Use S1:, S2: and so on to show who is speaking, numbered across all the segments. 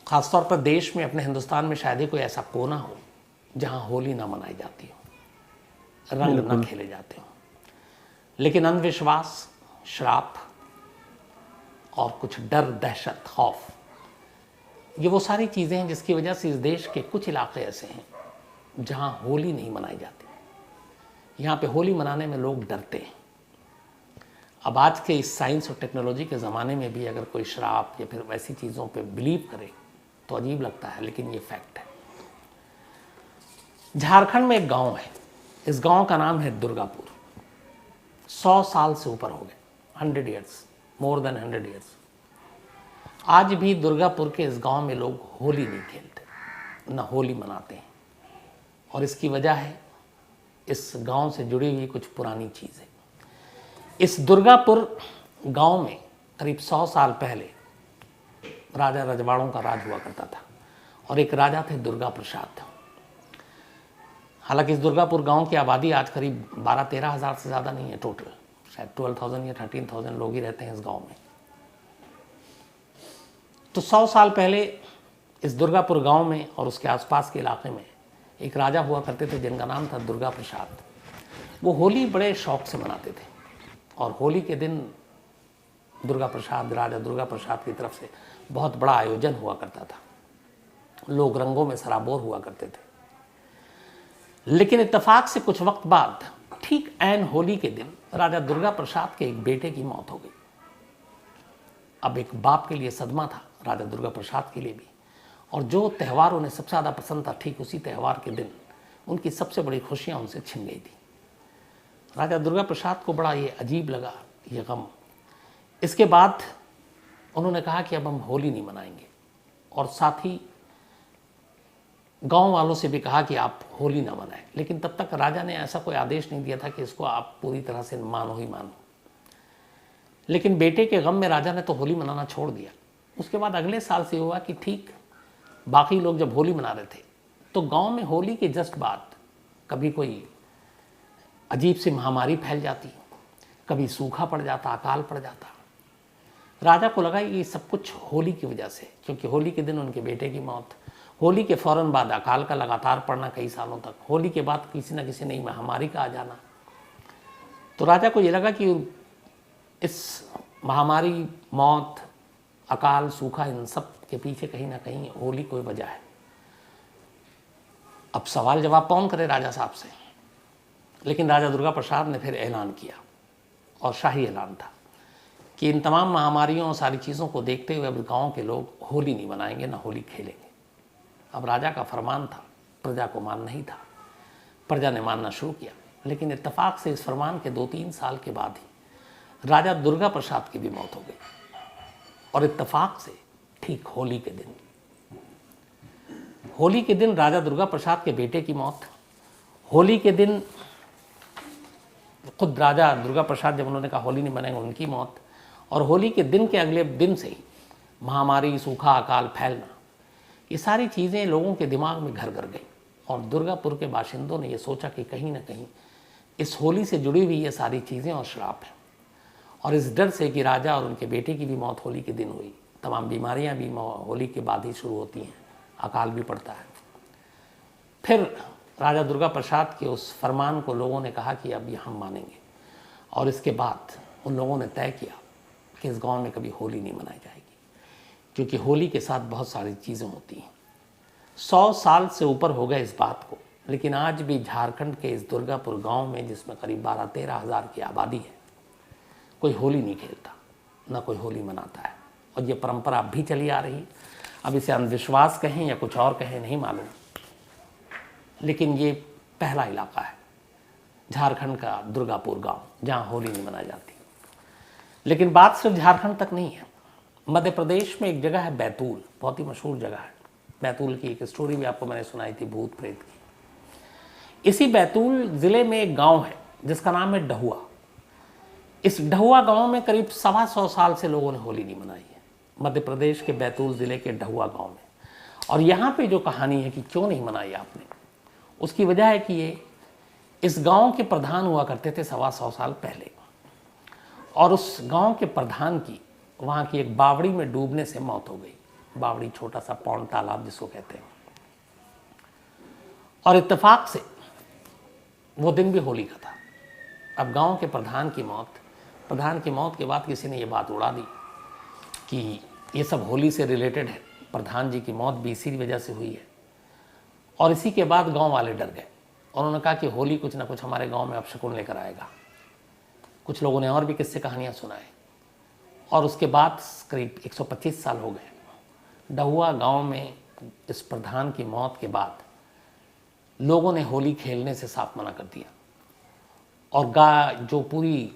S1: ख़ासतौर पर देश में, अपने हिंदुस्तान में शायद ही कोई ऐसा कोना हो जहाँ होली ना मनाई जाती हो, रंग ना खेले जाते हो। लेकिन अंधविश्वास, श्राप और कुछ डर, दहशत, खौफ, ये वो सारी चीज़ें हैं जिसकी वजह से इस देश के कुछ इलाके ऐसे हैं जहाँ होली नहीं मनाई जाती। यहाँ पे होली मनाने में लोग डरते हैं। अब आज के इस साइंस और टेक्नोलॉजी के ज़माने में भी अगर कोई श्राप या फिर वैसी चीज़ों पे बिलीव करे तो अजीब लगता है, लेकिन ये फैक्ट है। झारखंड में एक गांव है, इस गांव का नाम है दुर्गापुर। 100 साल से ऊपर हो गए, 100 ईयर्स, मोर देन 100 ईयर्स। आज भी दुर्गापुर के इस गांव में लोग होली नहीं खेलते, ना होली मनाते हैं। और इसकी वजह है इस गांव से जुड़ी हुई कुछ पुरानी चीज़ें। इस दुर्गापुर गांव में करीब 100 साल पहले राजा रजवाड़ों का राज हुआ करता था और एक राजा थे दुर्गा प्रसाद। हालांकि इस दुर्गापुर गांव की आबादी आज करीब 12-13 हज़ार से ज़्यादा नहीं है टोटल, शायद 12,000 या 13,000 लोग ही रहते हैं इस गांव में। तो 100 साल पहले इस दुर्गापुर गांव में और उसके आसपास के इलाके में एक राजा हुआ करते थे जिनका नाम था दुर्गा प्रसाद। वो होली बड़े शौक से मनाते थे और होली के दिन दुर्गा प्रसाद, राजा दुर्गा प्रसाद की तरफ से बहुत बड़ा आयोजन हुआ करता था। लोग रंगों में सराबोर हुआ करते थे। लेकिन इत्तेफाक से कुछ वक्त बाद, ठीक ऐन होली के दिन, राजा दुर्गा प्रसाद के एक बेटे की मौत हो गई। अब एक बाप के लिए सदमा था, राजा दुर्गा प्रसाद के लिए भी। और जो त्यौहार उन्हें सबसे ज़्यादा पसंद था, ठीक उसी त्यौहार के दिन उनकी सबसे बड़ी खुशियाँ उनसे छिन गई थी। राजा दुर्गा प्रसाद को बड़ा ये अजीब लगा, ये गम। इसके बाद उन्होंने कहा कि अब हम होली नहीं मनाएंगे, और साथ ही गांव वालों से भी कहा कि आप होली ना मनाएं। लेकिन तब तक राजा ने ऐसा कोई आदेश नहीं दिया था कि इसको आप पूरी तरह से मानो ही मानो। लेकिन बेटे के गम में राजा ने तो होली मनाना छोड़ दिया। उसके बाद अगले साल से हुआ कि ठीक बाकी लोग जब होली मना रहे थे तो गांव में होली के जस्ट बाद कभी कोई अजीब सी महामारी फैल जाती, कभी सूखा पड़ जाता, अकाल पड़ जाता। राजा को लगा कि सब कुछ होली की वजह से, क्योंकि होली के दिन उनके बेटे की मौत, होली के फौरन बाद अकाल का लगातार पड़ना कई सालों तक, होली के बाद किसी न किसी नई महामारी का आ जाना। तो राजा को ये लगा कि इस महामारी, मौत, अकाल, सूखा, इन सब के पीछे कहीं ना कहीं होली कोई वजह है। अब सवाल जवाब कौन करे राजा साहब से। लेकिन राजा दुर्गा प्रसाद ने फिर ऐलान किया, और शाही ऐलान था, कि इन तमाम महामारियों और सारी चीज़ों को देखते हुए अब गाँव के लोग होली नहीं मनाएंगे, ना होली खेलेंगे। अब राजा का फरमान था, प्रजा को मानना ही था। प्रजा ने मानना शुरू किया। लेकिन इत्तेफाक से इस फरमान के 2-3 साल के बाद ही राजा दुर्गा प्रसाद की भी मौत हो गई। और इत्तेफाक से ठीक होली के दिन राजा दुर्गा प्रसाद के बेटे की मौत। होली के दिन खुद राजा दुर्गा प्रसाद, जब उन्होंने कहा होली नहीं मनाएंगे, उनकी मौत। और होली के दिन के अगले दिन से ही महामारी, सूखा, अकाल फैलना, ये सारी चीज़ें लोगों के दिमाग में घर कर गई। और दुर्गापुर के बाशिंदों ने ये सोचा कि कहीं ना कहीं इस होली से जुड़ी हुई ये सारी चीज़ें और श्राप हैं। और इस डर से कि राजा और उनके बेटे की भी मौत होली के दिन हुई, तमाम बीमारियां भी होली के बाद ही शुरू होती हैं, अकाल भी पड़ता है। फिर राजा दुर्गा प्रसाद के उस फरमान को लोगों ने कहा कि अब ये हम मानेंगे। और इसके बाद उन लोगों ने तय किया कि इस गांव में कभी होली नहीं मनाई जाएगी, क्योंकि होली के साथ बहुत सारी चीज़ें होती हैं। 100 साल से ऊपर हो गए इस बात को, लेकिन आज भी झारखंड के इस दुर्गापुर गांव में, जिसमें करीब 12-13 हज़ार की आबादी है, कोई होली नहीं खेलता, ना कोई होली मनाता है। और ये परंपरा अब भी चली आ रही। अब इसे अंधविश्वास कहें या कुछ और कहें नहीं मालूम, लेकिन ये पहला इलाका है झारखंड का दुर्गापुर गांव जहां होली नहीं मनाई जाती। लेकिन बात सिर्फ झारखंड तक नहीं है। मध्य प्रदेश में एक जगह है बैतूल, बहुत ही मशहूर जगह है। बैतूल की एक स्टोरी भी आपको मैंने सुनाई थी, भूत प्रेत की। इसी बैतूल ज़िले में एक गांव है जिसका नाम है डहुआ। इस डहुआ गांव में करीब 125 साल से लोगों ने होली नहीं मनाई है, मध्य प्रदेश के बैतूल ज़िले के डहुआ गांव में। और यहाँ पे जो कहानी है कि क्यों नहीं मनाई आपने, उसकी वजह है कि ये इस गांव के प्रधान हुआ करते थे 125 साल पहले। और उस गांव के प्रधान की वहाँ की एक बावड़ी में डूबने से मौत हो गई। बावड़ी, छोटा सा पौंड, तालाब जिसको कहते हैं। और इत्तेफाक से वो दिन भी होली का था। अब गांव के प्रधान की मौत के बाद किसी ने ये बात उड़ा दी कि ये सब होली से रिलेटेड है, प्रधान जी की मौत भी इसी वजह से हुई है। और इसी के बाद गांव वाले डर गए। उन्होंने कहा कि होली कुछ ना कुछ हमारे गांव में अपशकुन लेकर आएगा। कुछ लोगों ने और भी किस्से कहानियां सुनाए। और उसके बाद करीब 125 साल हो गए। डहुआ गांव में इस प्रधान की मौत के बाद लोगों ने होली खेलने से साफ मना कर दिया। और जो पूरी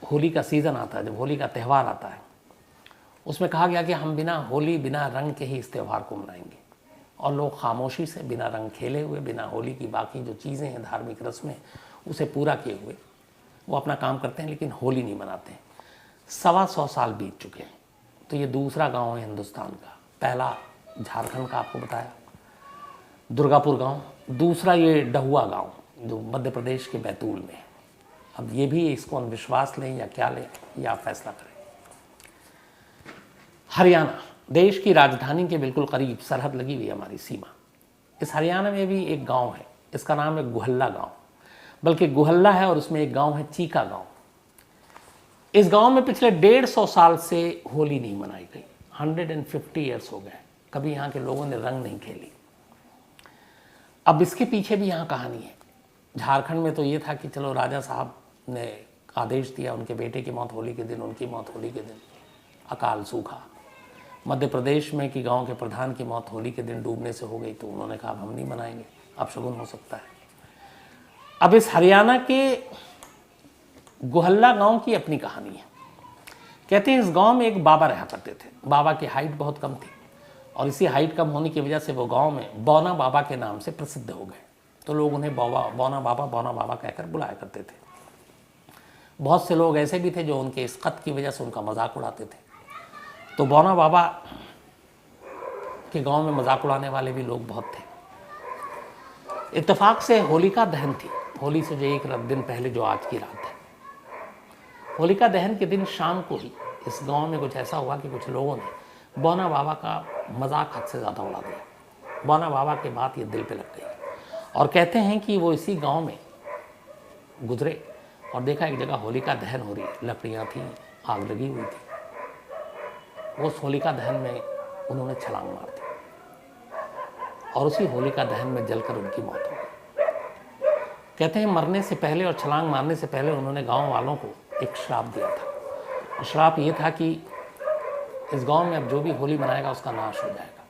S1: होली का सीज़न आता है, जब होली का त्यौहार आता है, उसमें कहा गया कि हम बिना रंग के ही इस त्यौहार को मनाएंगे। और लोग खामोशी से, बिना रंग खेले हुए, बिना होली की बाकी जो चीज़ें हैं, धार्मिक रस्में, उसे पूरा किए हुए वो अपना काम करते हैं, लेकिन होली नहीं मनाते हैं। 125 साल बीत चुके हैं। तो ये दूसरा गांव है हिंदुस्तान का। पहला झारखंड का आपको बताया, दुर्गापुर गांव। दूसरा ये डहुआ गांव जो मध्य प्रदेश के बैतूल में है। अब ये भी इसको अंधविश्वास लें या क्या लें, ये आप फैसला करें। हरियाणा, देश की राजधानी के बिल्कुल करीब सरहद लगी हुई है हमारी सीमा। इस हरियाणा में भी एक गांव है, इसका नाम है गुहल्ला गांव। बल्कि गुहल्ला है और उसमें एक गांव है चीका गांव। इस गांव में पिछले 150 साल से होली नहीं मनाई गई। 150 ईयर्स हो गए, कभी यहाँ के लोगों ने रंग नहीं खेली। अब इसके पीछे भी यहाँ कहानी है। झारखंड में तो ये था कि चलो राजा साहब ने आदेश दिया, उनके बेटे की मौत होली के दिन, उनकी मौत होली के दिन, अकाल सूखा। मध्य प्रदेश में कि गांव के प्रधान की मौत होली के दिन डूबने से हो गई, तो उन्होंने कहा अब हम नहीं मनाएंगे, अब शगुन हो सकता है। अब इस हरियाणा के गुहल्ला गांव की अपनी कहानी है। कहते हैं इस गांव में एक बाबा रहा करते थे। बाबा की हाइट बहुत कम थी और इसी हाइट कम होने की वजह से वो गांव में बौना बाबा के नाम से प्रसिद्ध हो गए। तो लोग उन्हें बौना बाबा कहकर बुलाया करते थे। बहुत से लोग ऐसे भी थे जो उनके इस कद की वजह से उनका मजाक उड़ाते थे। तो बौना बाबा के गांव में मजाक उड़ाने वाले भी लोग बहुत थे। इत्तेफाक से होलिका दहन थी। होली से जो एक दिन पहले, जो आज की रात है, होलिका दहन के दिन शाम को ही इस गांव में कुछ ऐसा हुआ कि कुछ लोगों ने बौना बाबा का मजाक हद से ज़्यादा उड़ा दिया। बौना बाबा के बात ये दिल पे लग गई और कहते हैं कि वो इसी गांव में गुजरे और देखा एक जगह होलिका दहन हो रही है, लकड़ियाँ थी, आग लगी हुई थी। वो उस होलिका दहन में उन्होंने छलांग मार दी और उसी होलिका दहन में जलकर उनकी मौत हो गई। कहते हैं मरने से पहले और छलांग मारने से पहले उन्होंने गांव वालों को एक श्राप दिया था। श्राप ये था कि इस गांव में अब जो भी होली मनाएगा उसका नाश हो जाएगा।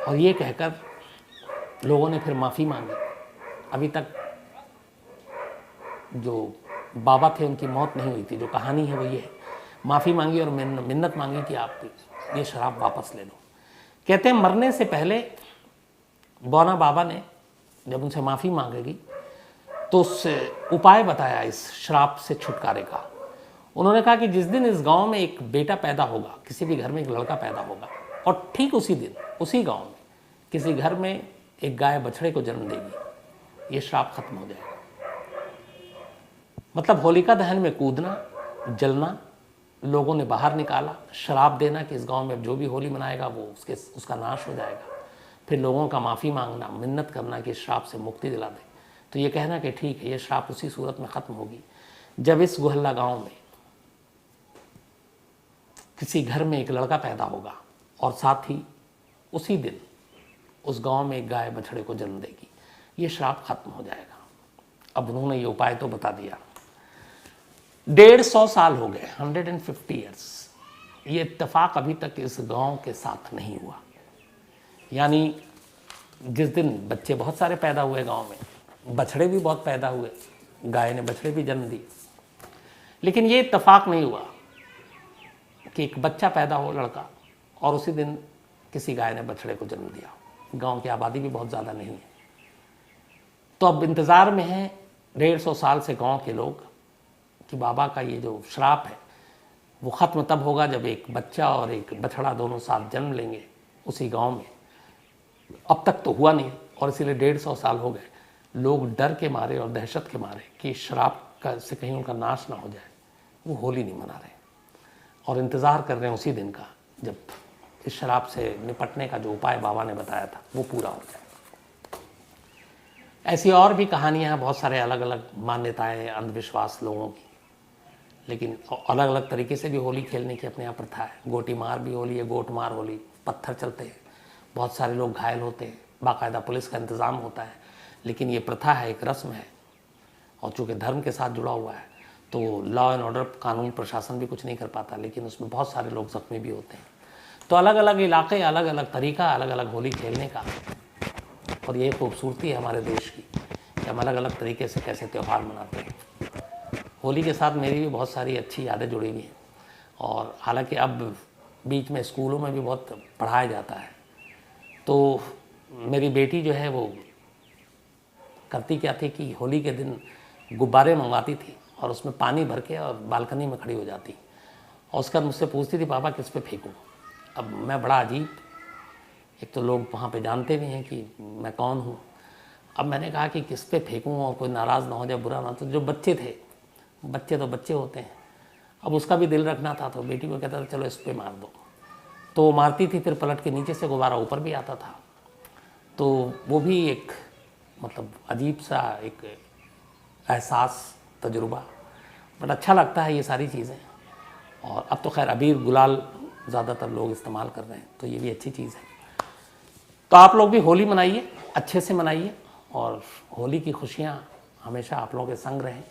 S1: और ये कहकर लोगों ने फिर माफ़ी मांगी। अभी तक जो बाबा थे उनकी मौत नहीं हुई थी। जो कहानी है वो ये है, माफ़ी मांगी और मिन्नत मांगी कि आप ये शराब वापस ले लो। कहते हैं मरने से पहले बौना बाबा ने जब उनसे माफ़ी मांगेगी तो उससे उपाय बताया इस श्राप से छुटकारे का। उन्होंने कहा कि जिस दिन इस गांव में एक बेटा पैदा होगा, किसी भी घर में एक लड़का पैदा होगा, और ठीक उसी दिन उसी गांव में किसी घर में एक गाय बछड़े को जन्म देगी, ये श्राप खत्म हो जाएगा। मतलब होलिका दहन में कूदना, जलना, लोगों ने बाहर निकाला, शराब देना कि इस गांव में अब जो भी होली मनाएगा वो उसका नाश हो जाएगा। फिर लोगों का माफ़ी मांगना, मिन्नत करना कि इस श्राप से मुक्ति दिला दे। तो ये कहना कि ठीक है, ये श्राप उसी सूरत में ख़त्म होगी जब इस गुहल्ला गांव में किसी घर में एक लड़का पैदा होगा और साथ ही उसी दिन उस गांव में एक गाय बछड़े को जन्म देगी, ये श्राप खत्म हो जाएगा। अब उन्होंने ये उपाय तो बता दिया। 150 साल हो गए, 150 ईयर्स। ये इत्तेफाक अभी तक इस गांव के साथ नहीं हुआ। यानी जिस दिन बच्चे बहुत सारे पैदा हुए गांव में, बछड़े भी बहुत पैदा हुए, गाय ने बछड़े भी जन्म दिए, लेकिन ये इत्तेफाक नहीं हुआ कि एक बच्चा पैदा हो लड़का और उसी दिन किसी गाय ने बछड़े को जन्म दिया। गांव की आबादी भी बहुत ज़्यादा नहीं है। तो अब इंतज़ार में हैं 150 साल से गांव के लोग कि बाबा का ये जो श्राप है वो ख़त्म तब होगा जब एक बच्चा और एक बछड़ा दोनों साथ जन्म लेंगे उसी गांव में। अब तक तो हुआ नहीं और इसीलिए 150 साल हो गए। लोग डर के मारे और दहशत के मारे कि श्राप का से कहीं उनका नाश ना हो जाए, वो होली नहीं मना रहे और इंतज़ार कर रहे हैं उसी दिन का जब इस शराब से निपटने का जो उपाय बाबा ने बताया था वो पूरा हो जाए। ऐसी और भी कहानियां हैं, बहुत सारे अलग अलग मान्यताएं, अंधविश्वास लोगों की, लेकिन अलग अलग तरीके से भी होली खेलने की अपने यहाँ प्रथा है। गोटी मार भी होली है, गोट मार होली, पत्थर चलते हैं, बहुत सारे लोग घायल होते हैं, बाकायदा पुलिस का इंतज़ाम होता है, लेकिन ये प्रथा है, एक रस्म है, और चूँकि धर्म के साथ जुड़ा हुआ है तो लॉ एंड ऑर्डर, कानून प्रशासन भी कुछ नहीं कर पाता, लेकिन उसमें बहुत सारे लोग जख्मी भी होते हैं। तो अलग अलग इलाके, अलग अलग तरीका, अलग अलग होली खेलने का, और ये खूबसूरती है हमारे देश की कि हम अलग अलग तरीके से कैसे त्यौहार मनाते हैं। होली के साथ मेरी भी बहुत सारी अच्छी यादें जुड़ी हुई हैं, और हालांकि अब बीच में स्कूलों में भी बहुत पढ़ाया जाता है। तो मेरी बेटी जो है वो करती क्या थी कि होली के दिन गुब्बारे मंगवाती थी और उसमें पानी भर के और बालकनी में खड़ी हो जाती, और उसका मुझसे पूछती थी पापा किस पे फेंकूं। अब मैं बड़ा अजीब, एक तो लोग वहाँ पे जानते भी हैं कि मैं कौन हूँ। अब मैंने कहा कि किस पे फेंकूं और कोई नाराज़ ना हो जाए, बुरा ना। तो जो बच्चे थे, बच्चे तो बच्चे होते हैं, अब उसका भी दिल रखना था, तो बेटी को कहता था चलो इस पे मार दो, तो वो मारती थी, फिर पलट के नीचे से गुब्बारा ऊपर भी आता था। तो वो भी एक मतलब अजीब सा एक एहसास, तजुर्बा, बट अच्छा लगता है ये सारी चीज़ें। और अब तो खैर अबीर गुलाल ज़्यादातर लोग इस्तेमाल कर रहे हैं, तो ये भी अच्छी चीज़ है। तो आप लोग भी होली मनाइए, अच्छे से मनाइए, और होली की खुशियाँ हमेशा आप लोगों के संग रहें,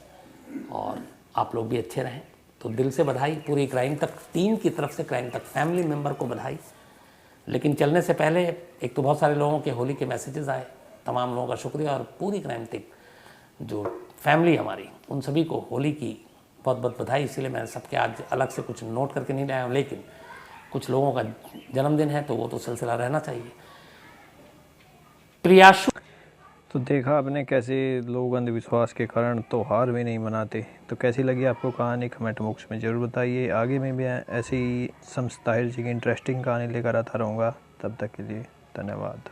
S1: और आप लोग भी अच्छे रहें। तो दिल से बधाई पूरी क्राइम तक, टीम की तरफ से क्राइम तक, फैमिली मेम्बर को बधाई। लेकिन चलने से पहले एक तो बहुत सारे लोगों के होली के मैसेजेस आए, तमाम लोगों का शुक्रिया, और पूरी क्राइम टीम जो फैमिली हमारी, उन सभी को होली की बहुत बहुत बधाई। इसीलिए मैं सबके आज अलग से कुछ नोट करके नहीं लाया हूँ, लेकिन कुछ लोगों का जन्मदिन है तो वो तो सिलसिला रहना चाहिए। प्रियाशु,
S2: तो देखा आपने कैसे लोग अंधविश्वास के कारण त्यौहार भी नहीं मनाते। तो कैसी लगी आपको कहानी, कमेंट बॉक्स में ज़रूर बताइए। आगे में भी ऐसी समस्ताहिल जी की इंटरेस्टिंग कहानी लेकर आता रहूँगा। तब तक के लिए धन्यवाद।